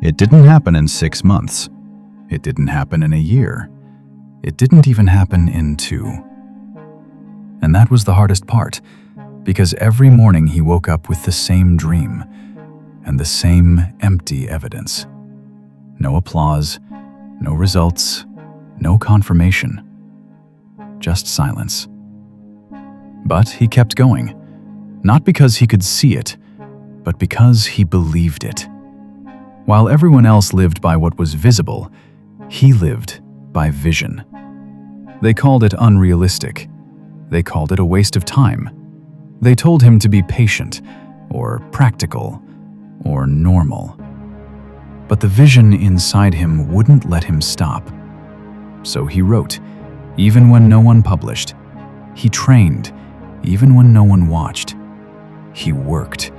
It didn't happen in 6 months. It didn't happen in a year. It didn't even happen in 2. And that was the hardest part, because every morning he woke up with the same dream and the same empty evidence. No applause, no results, no confirmation. Just silence. But he kept going, not because he could see it, but because he believed it. While everyone else lived by what was visible, he lived by vision. They called it unrealistic. They called it a waste of time. They told him to be patient, or practical, or normal. But the vision inside him wouldn't let him stop. So he wrote, even when no one published. He trained, even when no one watched. He worked,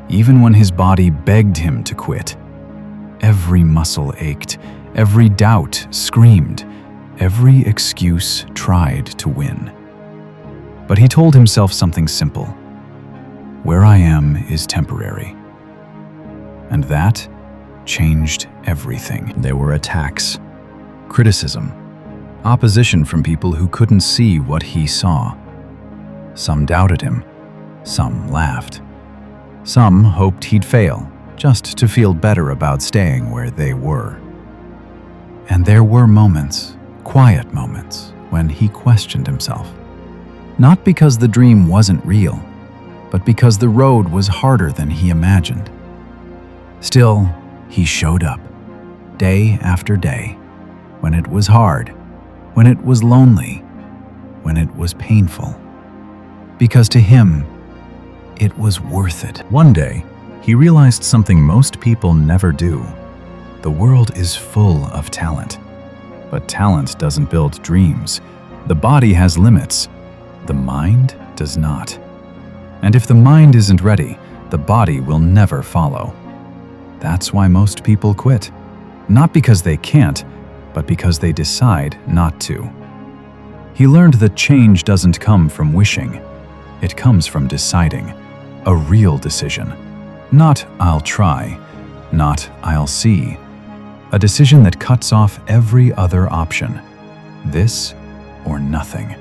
even when his body begged him to quit. Every muscle ached, every doubt screamed, every excuse tried to win. But he told himself something simple. Where I am is temporary. And that changed everything. There were attacks, criticism, opposition from people who couldn't see what he saw. Some doubted him, some laughed. Some hoped he'd fail, just to feel better about staying where they were. And there were moments, quiet moments, when he questioned himself. Not because the dream wasn't real, but because the road was harder than he imagined. Still, he showed up, day after day, when it was hard, when it was lonely, when it was painful. Because to him, it was worth it. One day, he realized something most people never do. The world is full of talent. But talent doesn't build dreams. The body has limits. The mind does not. And if the mind isn't ready, the body will never follow. That's why most people quit. Not because they can't, but because they decide not to. He learned that change doesn't come from wishing. It comes from deciding. A real decision. Not I'll try, not I'll see. A decision that cuts off every other option. This or nothing.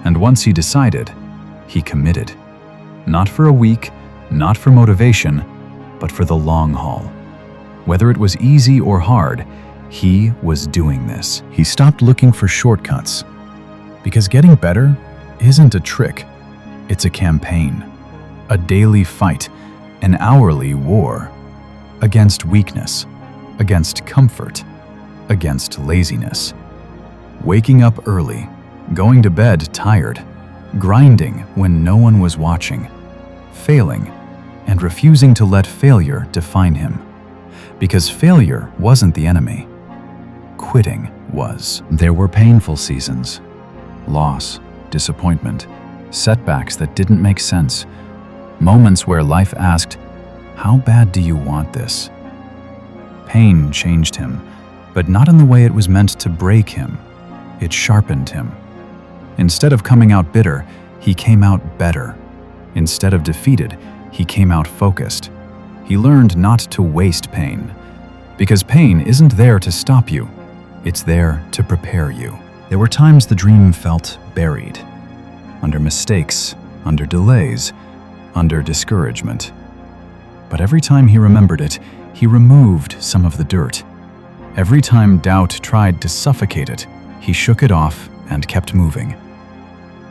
And once he decided, he committed. Not for a week, not for motivation, but for the long haul. Whether it was easy or hard, he was doing this. He stopped looking for shortcuts. Because getting better isn't a trick, it's a campaign. A daily fight, an hourly war. Against weakness, against comfort, against laziness. Waking up early, going to bed tired, grinding when no one was watching, failing, and refusing to let failure define him. Because failure wasn't the enemy. Quitting was. There were painful seasons. Loss, disappointment, setbacks that didn't make sense. Moments where life asked, how bad do you want this? Pain changed him, but not in the way it was meant to break him. It sharpened him. Instead of coming out bitter, he came out better. Instead of defeated, he came out focused. He learned not to waste pain. Because pain isn't there to stop you. It's there to prepare you. There were times the dream felt buried. Under mistakes, under delays, under discouragement. But every time he remembered it, he removed some of the dirt. Every time doubt tried to suffocate it, he shook it off and kept moving.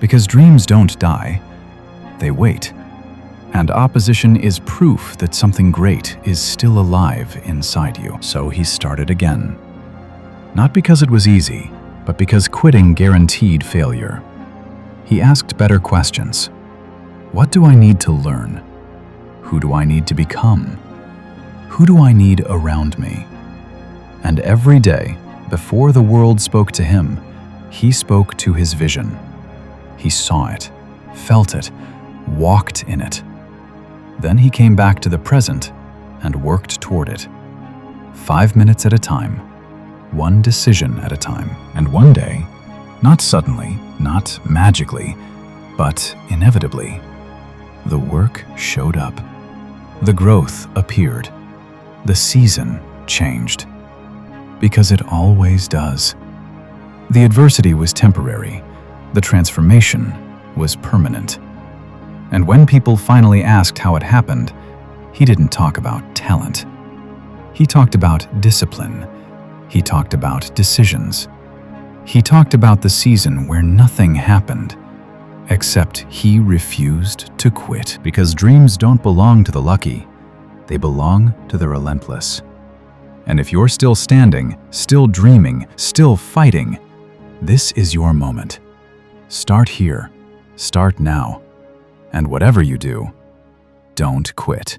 Because dreams don't die, they wait. And opposition is proof that something great is still alive inside you. So he started again. Not because it was easy, but because quitting guaranteed failure. He asked better questions. What do I need to learn? Who do I need to become? Who do I need around me? And every day, before the world spoke to him, he spoke to his vision. He saw it, felt it, walked in it. Then he came back to the present and worked toward it. 5 minutes at a time, one decision at a time. And one day, not suddenly, not magically, but inevitably, the work showed up. The growth appeared. the season changed. Because it always does. The adversity was temporary. The transformation was permanent. And when people finally asked how it happened, he didn't talk about talent. He talked about discipline. He talked about decisions. He talked about the season where nothing happened, except he refused to quit. Because dreams don't belong to the lucky, they belong to the relentless. And if you're still standing, still dreaming, still fighting, this is your moment. Start here. Start now. And whatever you do, don't quit.